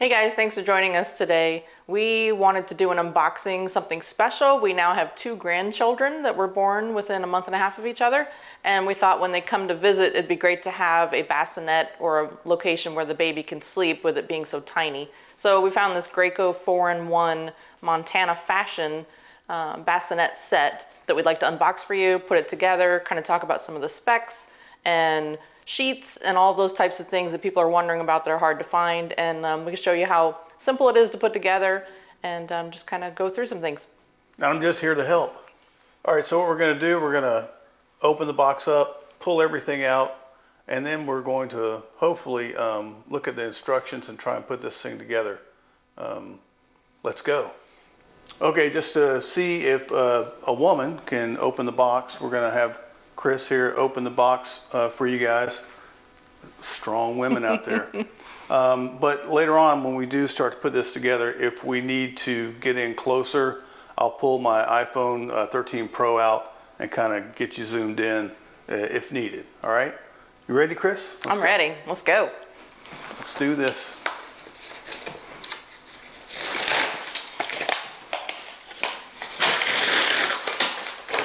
Hey guys, thanks for joining us today. We wanted to do an unboxing, something special. We now have 2 grandchildren that were born within a month and a half of each other, and we thought when they come to visit it'd be great to have a bassinet or a location where the baby can sleep with it being so tiny. So we found this Graco 4-in-1 Montana fashion bassinet set that we'd like to unbox for you, put it together, kind of talk about some of the specs and sheets and all those types of things that people are wondering about that are hard to find, and we can show you how simple it is to put together and just kind of go through some things. I'm just here to help. All right, so what we're going to do, we're going to open the box up, pull everything out, and then we're going to hopefully look at the instructions and try and put this thing together. Let's go. Okay, just to see if a woman can open the box, we're going to have Chris here open the box for you guys. Strong women out there. But later on, when we do start to put this together, if we need to get in closer, I'll pull my iPhone 13 Pro out and kind of get you zoomed in if needed. All right? You ready, Chris? I'm ready. Let's go. Let's do this.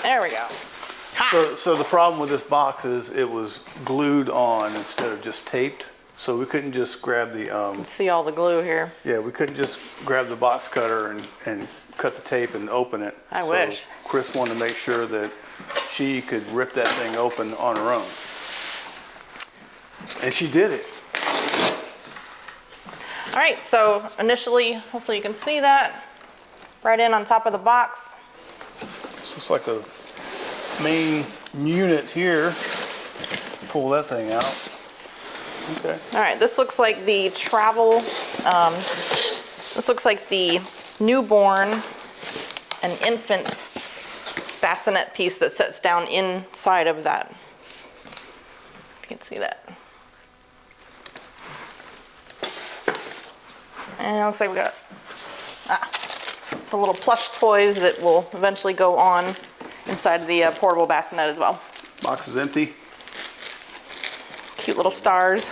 There we go. So the problem with this box is it was glued on instead of just taped. So we couldn't just grab the... see all the glue here. Yeah, we couldn't just grab the box cutter and cut the tape and open it. I wish. Chris wanted to make sure that she could rip that thing open on her own. And she did it. All right, so initially, hopefully you can see that, right in on top of the box. It's just like the main unit here. Pull that thing out. Okay. All right, this looks like the travel, this looks like the newborn and infant bassinet piece that sits down inside of that. If you can see that. And it looks like we got the little plush toys that will eventually go on inside the portable bassinet as well. Box is empty. Cute little stars.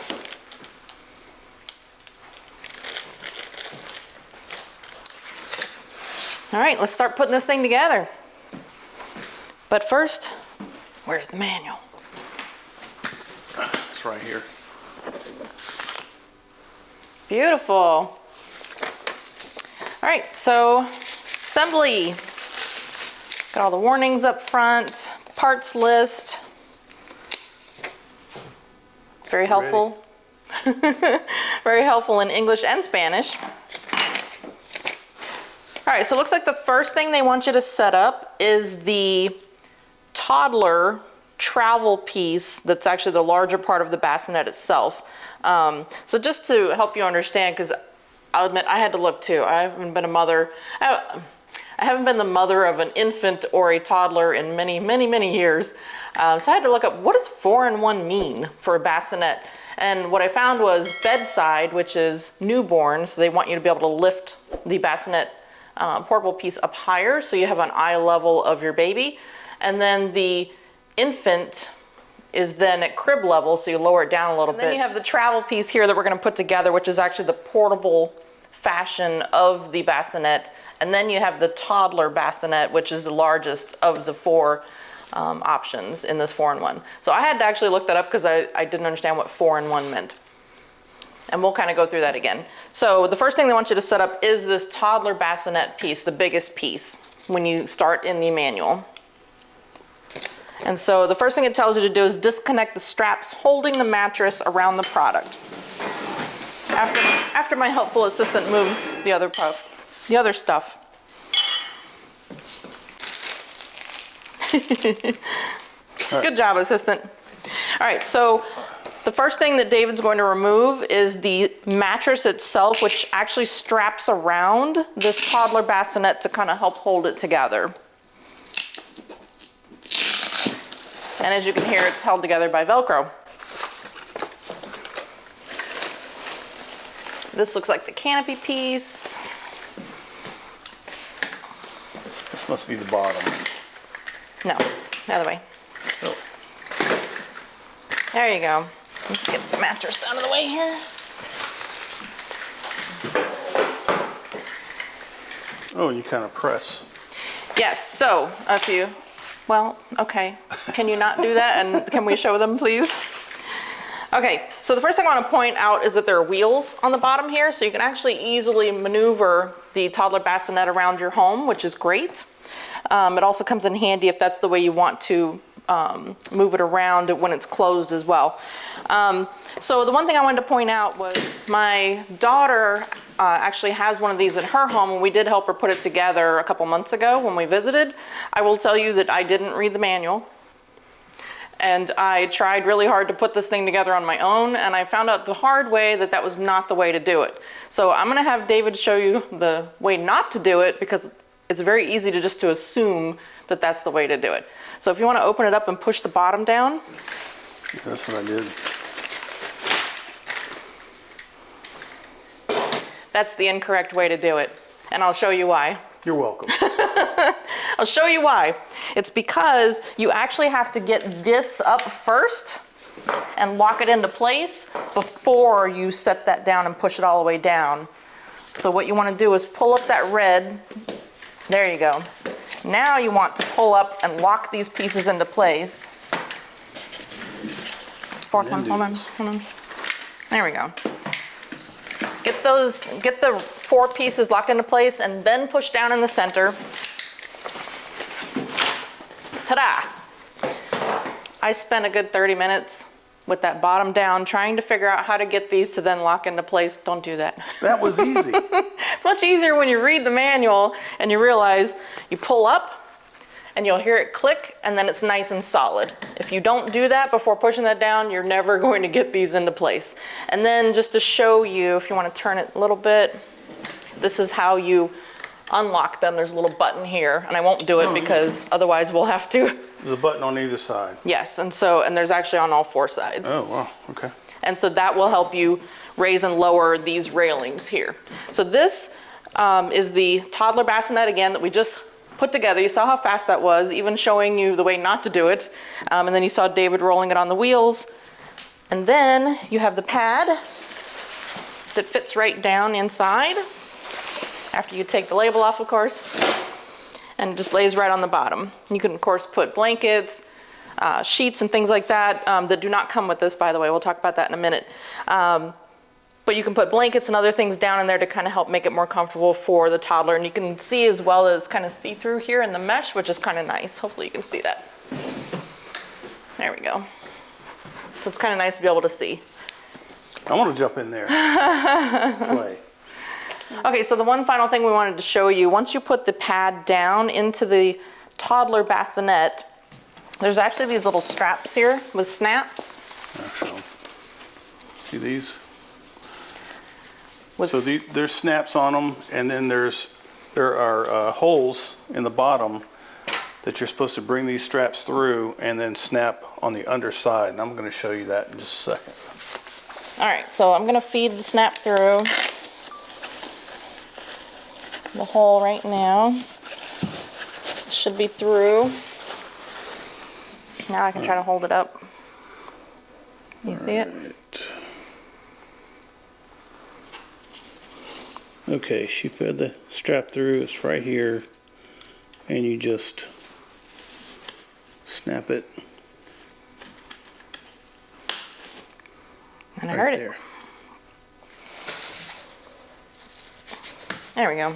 All right, let's start putting this thing together. But first, where's the manual? It's right here. Beautiful. All right, so assembly. Got all the warnings up front, parts list. Very helpful. Very helpful in English and Spanish. All right, so it looks like the first thing they want you to set up is the toddler travel piece that's actually the larger part of the bassinet itself. So just to help you understand, because I'll admit I had to look too. I haven't been a mother. I haven't been the mother of an infant or a toddler in many, many, many years. So I had to look up, what does 4-in-1 mean for a bassinet? And what I found was bedside, which is newborn. So they want you to be able to lift the bassinet portable piece up higher so you have an eye level of your baby. And then the infant is then at crib level, so you lower it down a little bit. And then you have the travel piece here that we're gonna put together, which is actually the portable fashion of the bassinet. And then you have the toddler bassinet, which is the largest of the 4 options in this 4-in-1. So I had to actually look that up because I didn't understand what 4-in-1 meant. And we'll kind of go through that again. So the first thing they want you to set up is this toddler bassinet piece, the biggest piece, when you start in the manual. And so the first thing it tells you to do is disconnect the straps holding the mattress around the product. After my helpful assistant moves the other stuff. Good job, assistant. All right, so the first thing that David's going to remove is the mattress itself, which actually straps around this toddler bassinet to kind of help hold it together. And as you can hear, it's held together by Velcro. This looks like the canopy piece. This must be the bottom. No, the other way. Oh. There you go. Let's get the mattress out of the way here. Oh, you kind of press. Yes, so if you, well, okay. Can you not do that? And can we show them, please? Okay, so the first thing I want to point out is that there are wheels on the bottom here, so you can actually easily maneuver the toddler bassinet around your home, which is great. It also comes in handy if that's the way you want to move it around when it's closed as well. So the one thing I wanted to point out was my daughter actually has one of these in her home, and we did help her put it together a couple months ago when we visited. I will tell you that I didn't read the manual. And I tried really hard to put this thing together on my own, and I found out the hard way that that was not the way to do it. So I'm gonna have David show you the way not to do it, because it's very easy to just to assume that that's the way to do it. So if you wanna open it up and push the bottom down. Yeah, that's what I did. That's the incorrect way to do it, and I'll show you why. You're welcome. I'll show you why. It's because you actually have to get this up first and lock it into place before you set that down and push it all the way down. So what you want to do is pull up that red. There you go. Now you want to pull up and lock these pieces into place. Fourth one, hold on. There we go. Get the 4 pieces locked into place and then push down in the center. Ta-da! I spent a good 30 minutes with that bottom down trying to figure out how to get these to then lock into place. Don't do that. That was easy. It's much easier when you read the manual and you realize you pull up and you'll hear it click, and then it's nice and solid. If you don't do that before pushing that down, you're never going to get these into place. And then just to show you, if you want to turn it a little bit, this is how you unlock them. There's a little button here, and I won't do it because otherwise we'll have to. There's a button on either side. Yes, and there's actually on all 4 sides. Oh, wow, okay. And so that will help you raise and lower these railings here. So this is the toddler bassinet, again, that we just put together. You saw how fast that was, even showing you the way not to do it. And then you saw David rolling it on the wheels. And then you have the pad that fits right down inside, after you take the label off, of course, and it just lays right on the bottom. You can, of course, put blankets, sheets, and things like that that do not come with this, by the way. We'll talk about that in a minute. But you can put blankets and other things down in there to kind of help make it more comfortable for the toddler. And you can see as well as kind of see-through here in the mesh, which is kind of nice. Hopefully you can see that. There we go. So it's kind of nice to be able to see. I want to jump in there. Play. Okay, so the one final thing we wanted to show you, once you put the pad down into the toddler bassinet, there's actually these little straps here with snaps. See these? So there's snaps on them, and then there are holes in the bottom that you're supposed to bring these straps through and then snap on the underside. And I'm going to show you that in just a second. All right, so I'm going to feed the snap through the hole right now. It should be through. Now I can try to hold it up. You see it? Okay, she fed the strap through. It's right here, and you just snap it. And I heard it. There we go.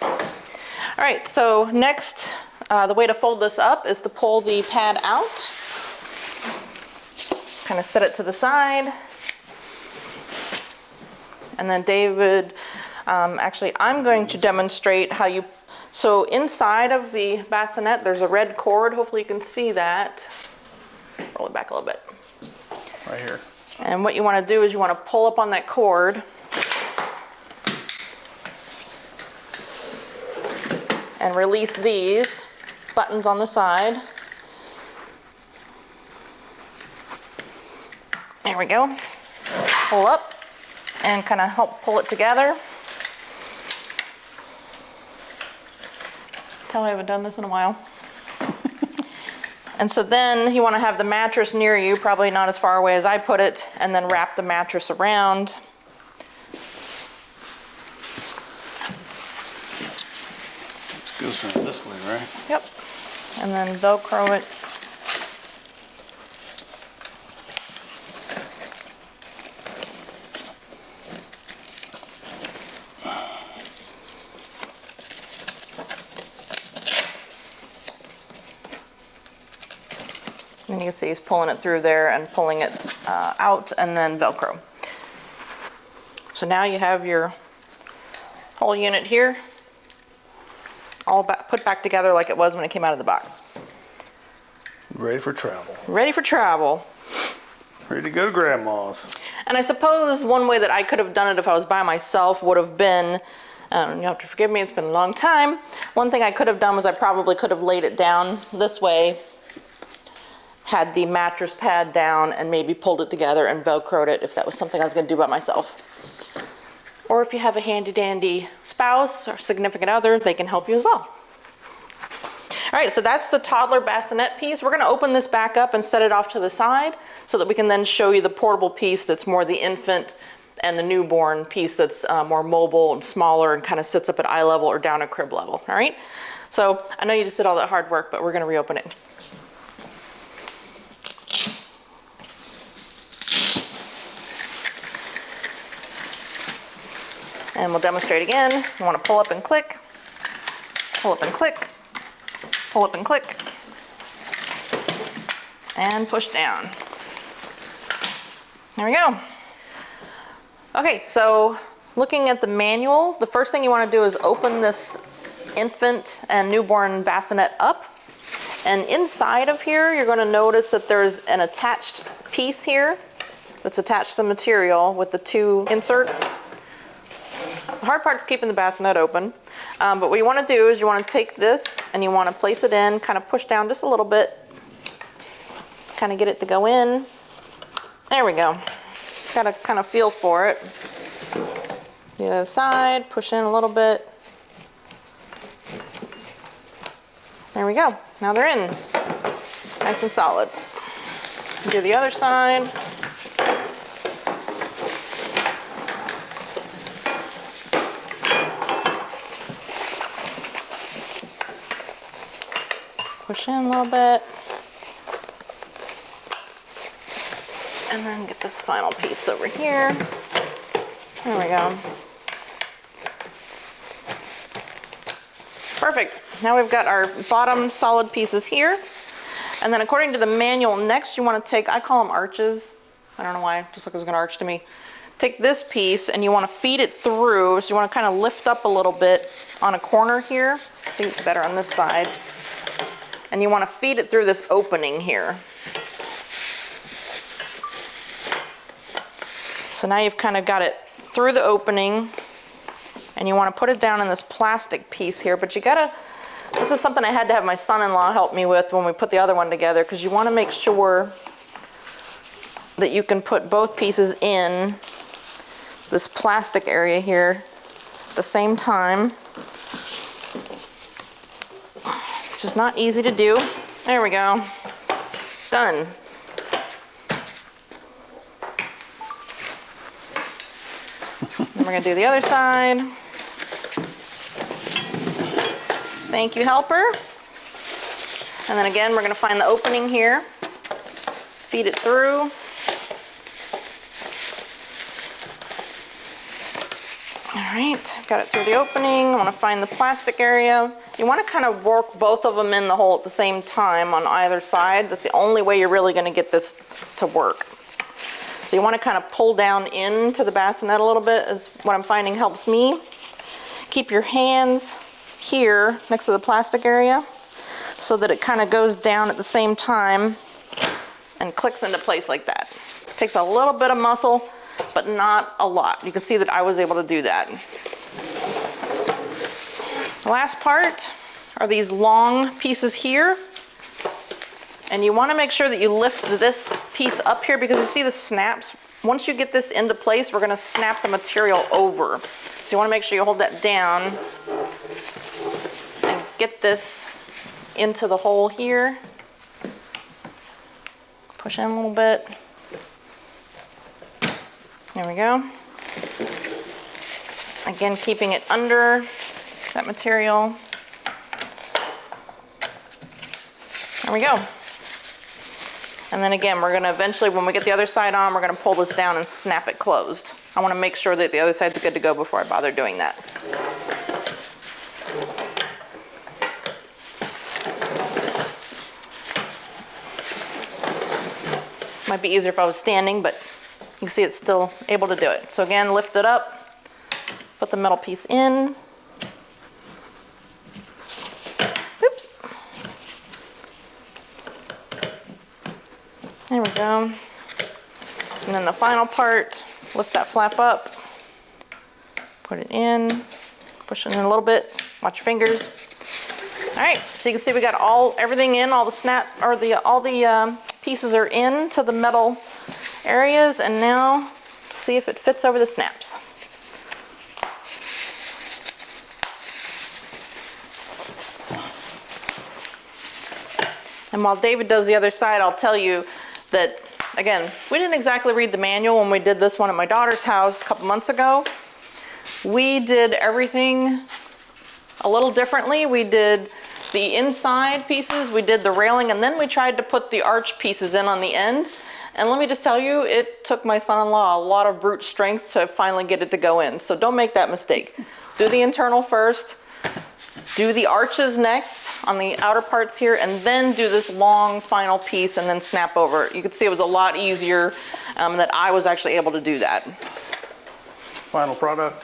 All right, so next, the way to fold this up is to pull the pad out. Kind of set it to the side. And then David, actually, I'm going to demonstrate how you, so inside of the bassinet, there's a red cord. Hopefully you can see that. Roll it back a little bit. Right here. And what you want to do is you want to pull up on that cord and release these buttons on the side. There we go. Pull up and kind of help pull it together. Tell me I haven't done this in a while. And so then you want to have the mattress near you, probably not as far away as I put it, and then wrap the mattress around. goes in this way, right? Yep. And then Velcro it. And you can see he's pulling it through there and pulling it out, and then Velcro. So now you have your whole unit here all put back together like it was when it came out of the box. Ready for travel. Ready for travel. Ready to go to grandma's. And I suppose one way that I could have done it if I was by myself would have been, you have to forgive me, it's been a long time. One thing I could have done was I probably could have laid it down this way, had the mattress pad down, and maybe pulled it together and Velcroed it if that was something I was going to do by myself. Or if you have a handy dandy spouse or significant other, they can help you as well. All right, so that's the toddler bassinet piece. We're going to open this back up and set it off to the side so that we can then show you the portable piece that's more the infant and the newborn piece that's more mobile and smaller and kind of sits up at eye level or down at crib level. All right, so I know you just did all that hard work, but we're going to reopen it. And we'll demonstrate again. You want to pull up and click, pull up and click, pull up and click, and push down. There we go. Okay, so looking at the manual, the first thing you want to do is open this infant and newborn bassinet up. And inside of here, you're going to notice that there's an attached piece here that's attached to the material with the two inserts. The hard part is keeping the bassinet open, but what you want to do is you want to take this and you want to place it in, kind of push down just a little bit, kind of get it to go in. There we go. Just got to kind of feel for it. The other side, push in a little bit. There we go. Now they're in, nice and solid. Do the other side. Push in a little bit. And then get this final piece over here. There we go. Perfect. Now we've got our bottom solid pieces here. And then according to the manual, next you want to take, I call them arches. I don't know why, just looks like an arch to me. Take this piece and you want to feed it through. So you want to kind of lift up a little bit on a corner here. See, it's better on this side. And you want to feed it through this opening here. So now you've kind of got it through the opening, and you want to put it down in this plastic piece here, but you gotta, this is something I had to have my son-in-law help me with when we put the other one together, because you want to make sure that you can put both pieces in this plastic area here at the same time. Which is not easy to do. There we go. Done. Then we're going to do the other side. Thank you, helper. And then again, we're going to find the opening here. Feed it through. All right, got it through the opening. I want to find the plastic area. You want to kind of work both of them in the hole at the same time on either side. That's the only way you're really going to get this to work. So you want to kind of pull down into the bassinet a little bit, is what I'm finding helps me. Keep your hands here next to the plastic area so that it kind of goes down at the same time and clicks into place like that. It takes a little bit of muscle, but not a lot. You can see that I was able to do that. The last part are these long pieces here. And you want to make sure that you lift this piece up here because you see the snaps. Once you get this into place, we're going to snap the material over. So you want to make sure you hold that down and get this into the hole here. Push in a little bit. There we go. Again, keeping it under that material. There we go. And then again, we're gonna eventually, when we get the other side on, we're gonna pull this down and snap it closed. I wanna make sure that the other side's good to go before I bother doing that. This might be easier if I was standing, but you can see it's still able to do it. So again, lift it up, put the metal piece in. Oops. There we go. And then the final part, lift that flap up, put it in, push it in a little bit, watch your fingers. All right, so you can see we got everything in, all the pieces are in to the metal areas, and now see if it fits over the snaps. And while David does the other side, I'll tell you that, again, we didn't exactly read the manual when we did this one at my daughter's house a couple months ago. We did everything a little differently. We did the inside pieces, we did the railing, and then we tried to put the arch pieces in on the end. And let me just tell you, it took my son-in-law a lot of brute strength to finally get it to go in. So don't make that mistake. Do the internal first, do the arches next on the outer parts here, and then do this long final piece and then snap over. You can see it was a lot easier that I was actually able to do that. Final product.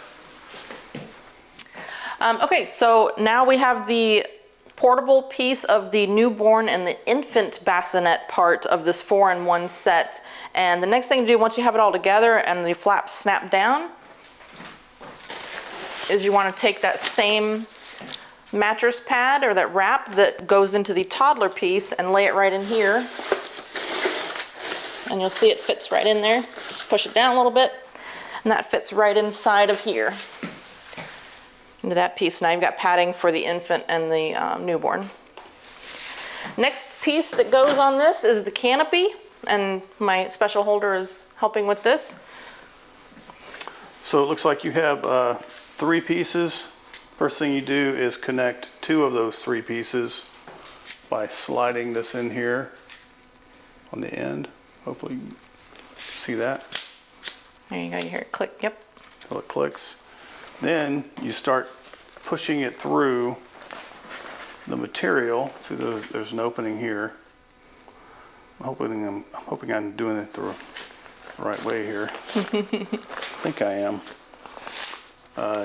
Okay, so now we have the portable piece of the newborn and the infant bassinet part of this 4-in-1 set. And the next thing to do once you have it all together and the flaps snap down is you want to take that same mattress pad or that wrap that goes into the toddler piece and lay it right in here. And you'll see it fits right in there. Just push it down a little bit and that fits right inside of here. Into that piece. Now you've got padding for the infant and the newborn. Next piece that goes on this is the canopy, and my special holder is helping with this. So it looks like you have 3 pieces. First thing you do is connect 2 of those 3 pieces by sliding this in here on the end. Hopefully you can see that. There you go, you hear it click, yep. Till it clicks. Then you start pushing it through the material. See, there's an opening here. I'm hoping I'm doing it the right way here. I think I am.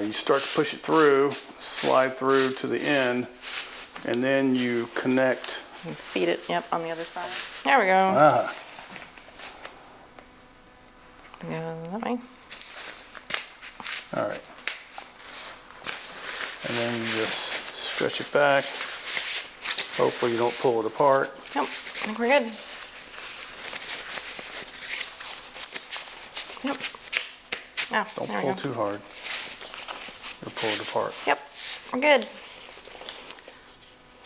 You start to push it through, slide through to the end, and then you connect. You feed it, yep, on the other side. There we go. Ah. Go that way. All right. And then you just stretch it back. Hopefully you don't pull it apart. Nope, I think we're good. Yep. Oh, Don't there we pull go. too hard. You'll pull it apart. Yep, we're good.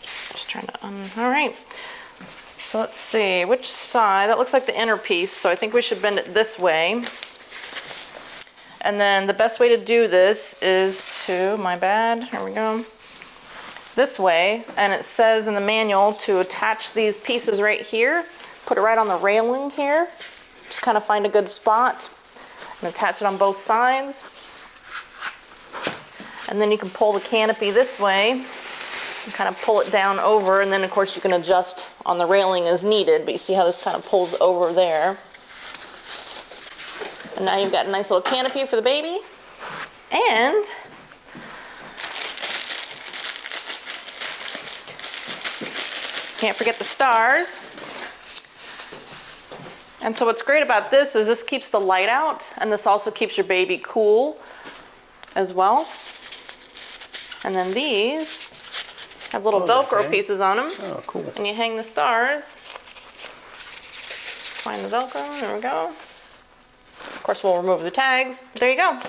Just trying to all right. So let's see, which side? That looks like the inner piece, so I think we should bend it this way. And then the best way to do this is to, my bad, here we go, this way. And it says in the manual to attach these pieces right here, put it right on the railing here, just kind of find a good spot and attach it on both sides. And then you can pull the canopy this way and kind of pull it down over, and then of course you can adjust on the railing as needed, but you see how this kind of pulls over there. And now you've got a nice little canopy for the baby. And can't forget the stars. And so what's great about this is this keeps the light out, and this also keeps your baby cool as well. And then these have little Velcro pieces on them. Oh, cool. And you hang the stars. Find the Velcro, there we go. Of course, we'll remove the tags. There you go.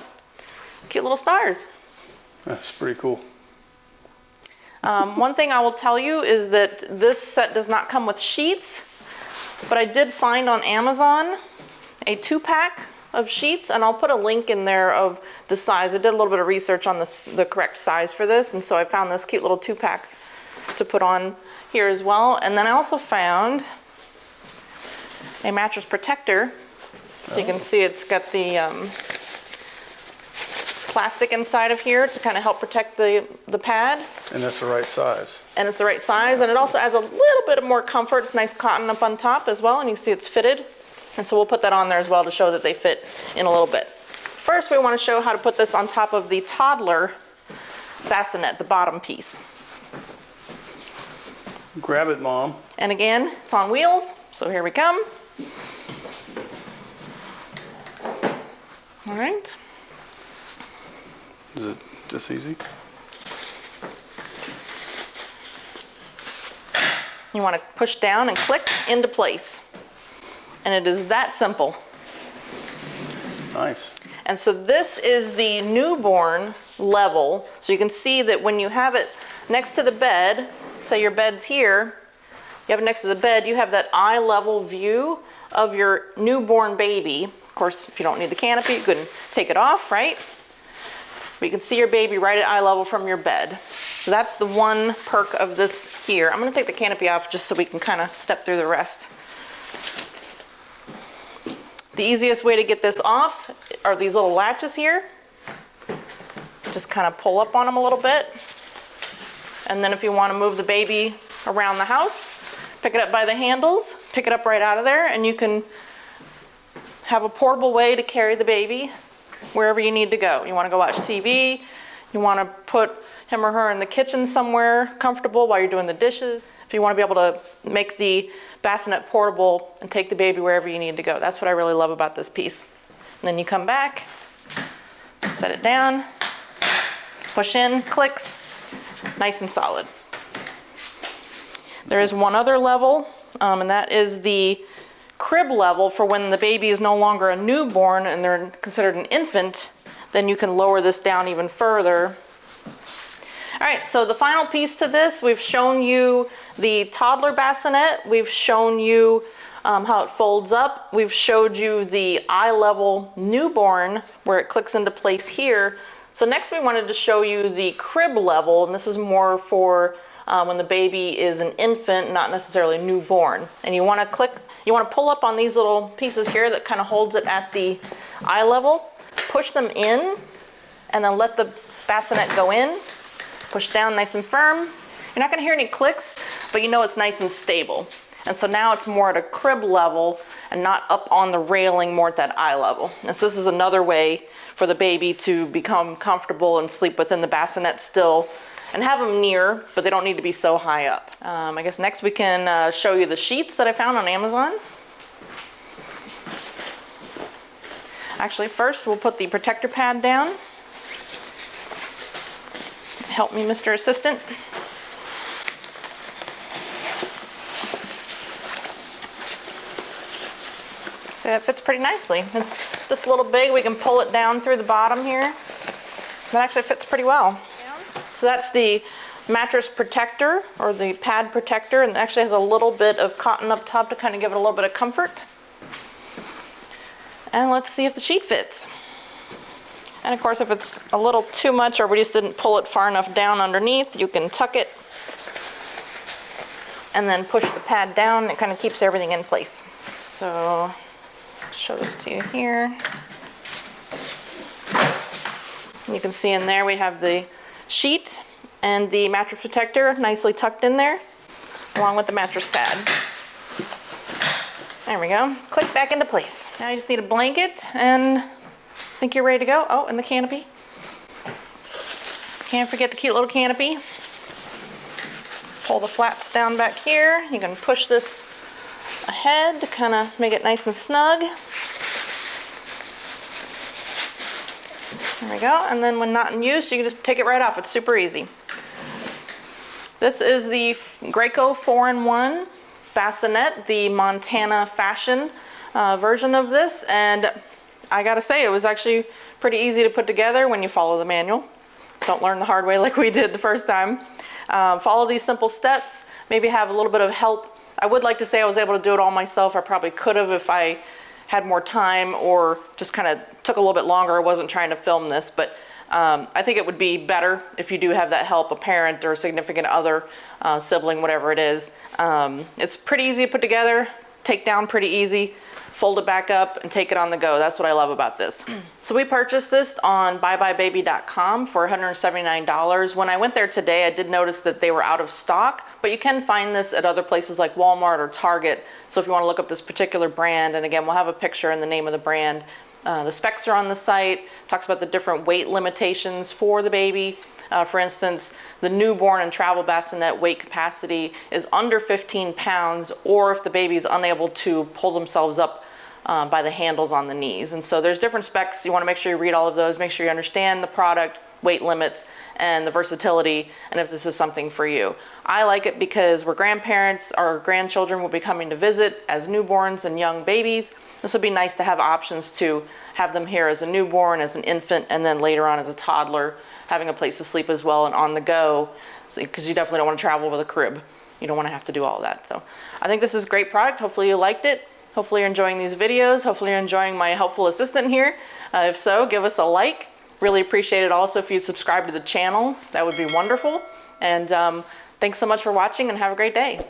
Cute little stars. That's pretty cool. One thing I will tell you is that this set does not come with sheets, but I did find on Amazon a 2-pack of sheets, and I'll put a link in there of the size. I did a little bit of research on the correct size for this, and so I found this cute little 2-pack to put on here as well. And then I also found a mattress protector. So you can see it's got the plastic inside of here to kind of help protect the pad. And that's the right size. And it's the right size, and it also adds a little bit of more comfort. It's nice cotton up on top as well, and you can see it's fitted. And so we'll put that on there as well to show that they fit in a little bit. First, we want to show how to put this on top of the toddler bassinet, the bottom piece. Grab it, Mom. And again, it's on wheels, so here we come. All right. Is it this easy? You want to push down and click into place. And it is that simple. Nice. And so this is the newborn level. So you can see that when you have it next to the bed, say your bed's here, you have it next to the bed, you have that eye level view of your newborn baby. Of course, if you don't need the canopy, you can take it off, right? But you can see your baby right at eye level from your bed. So that's the one perk of this here. I'm gonna take the canopy off just so we can kind of step through the rest. The easiest way to get this off are these little latches here. Just kind of pull up on them a little bit. And then if you want to move the baby around the house, pick it up by the handles, pick it up right out of there, and you can have a portable way to carry the baby wherever you need to go. You want to go watch TV, you want to put him or her in the kitchen somewhere comfortable while you're doing the dishes. If you want to be able to make the bassinet portable and take the baby wherever you need to go. That's what I really love about this piece. And then you come back, set it down, push in, clicks, nice and solid. There is one other level, and that is the crib level for when the baby is no longer a newborn and they're considered an infant. Then you can lower this down even further. All right, so the final piece to this, we've shown you the toddler bassinet, we've shown you how it folds up, we've showed you the eye level newborn where it clicks into place here. So next we wanted to show you the crib level, and this is more for when the baby is an infant, not necessarily newborn. And you want to pull up on these little pieces here that kind of holds it at the eye level, push them in, and then let the bassinet go in. Push down nice and firm. You're not going to hear any clicks, but you know it's nice and stable. And so now it's more at a crib level and not up on the railing, more at that eye level. And so this is another way for the baby to become comfortable and sleep within the bassinet still and have them near, but they don't need to be so high up. I guess next we can show you the sheets that I found on Amazon. Actually, first we'll put the protector pad down. Help me, Mr. Assistant. So it fits pretty nicely. It's just a little big. We can pull it down through the bottom here. That actually fits pretty well. So that's the mattress protector, or the pad protector, and it actually has a little bit of cotton up top to kind of give it a little bit of comfort. And let's see if the sheet fits. And of course, if it's a little too much or we just didn't pull it far enough down underneath, you can tuck it and then push the pad down. It kind of keeps everything in place. So, show this to you here. You can see in there we have the sheet and the mattress protector nicely tucked in there, along with the mattress pad. There we go. Click back into place. Now you just need a blanket and I think you're ready to go. Oh, and the canopy. Can't forget the cute little canopy. Pull the flaps down back here. You can push this ahead to kind of make it nice and snug. There we go. And then when not in use, you can just take it right off. It's super easy. This is the Graco 4-in-1 bassinet, the Montana fashion version of this. And I gotta say, it was actually pretty easy to put together when you follow the manual. Don't learn the hard way like we did the first time. Follow these simple steps, maybe have a little bit of help. I would like to say I was able to do it all myself. I probably could have if I had more time or just kind of took a little bit longer. I wasn't trying to film this, but I think it would be better if you do have that help, a parent or a significant other, sibling, whatever it is. It's pretty easy to put together, take down pretty easy, fold it back up and take it on the go. That's what I love about this. So we purchased this on buybuy-baby.com for $179. When I went there today, I did notice that they were out of stock, but you can find this at other places like Walmart or Target. So if you want to look up this particular brand, and again, we'll have a picture and the name of the brand. The specs are on the site, talks about the different weight limitations for the baby. For instance, the newborn and travel bassinet weight capacity is under 15 pounds, or if the baby is unable to pull themselves up by the handles on the knees. And so there's different specs. You want to make sure you read all of those, make sure you understand the product, weight limits, and the versatility, and if this is something for you. I like it because we're grandparents, our grandchildren will be coming to visit as newborns and young babies. This would be nice to have options to have them here as a newborn, as an infant, and then later on as a toddler, having a place to sleep as well and on the go, because you definitely don't want to travel with a crib. You don't want to have to do all that. So I think this is a great product. Hopefully you liked it. Hopefully you're enjoying these videos. Hopefully you're enjoying my helpful assistant here. If so, give us a like. Really appreciate it also if you'd subscribe to the channel. That would be wonderful. And thanks so much for watching and have a great day.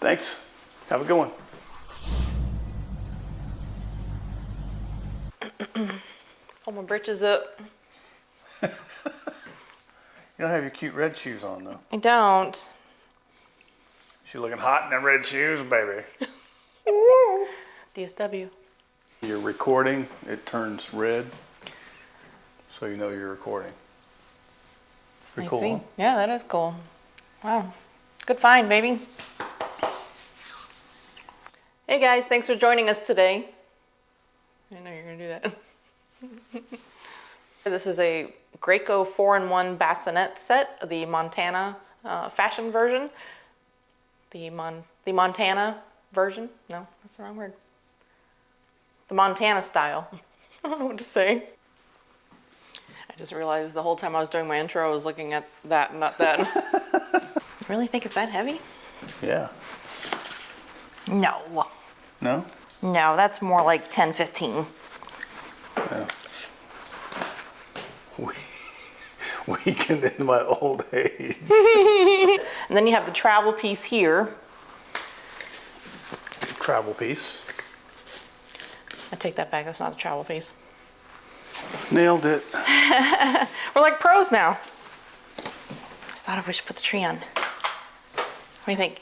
Thanks. Have a good one. Pull my britches up. You don't have your cute red shoes on though. I don't. She's looking hot in them red shoes, baby. DSW. You're recording, it turns red, so you know you're recording. Pretty cool, see. huh? Yeah, that is cool. Wow. Good find, baby. Hey guys, thanks for joining us today. I didn't know you were going to do that. This is a Graco 4-in-1 bassinet set, the Montana fashion version. The Montana version? No, that's the wrong word. The Montana style. I don't know what to say. I just realized the whole time I was doing my intro, I was looking at that and not that. You really think it's that heavy? Yeah. No. No? No, that's more like 10, 15. Yeah. Weakened in my old age. And then you have the travel piece here. Travel piece. I take that back, that's not the travel piece. Nailed it. We're like pros now. Just thought we should put the tree on. What do you think?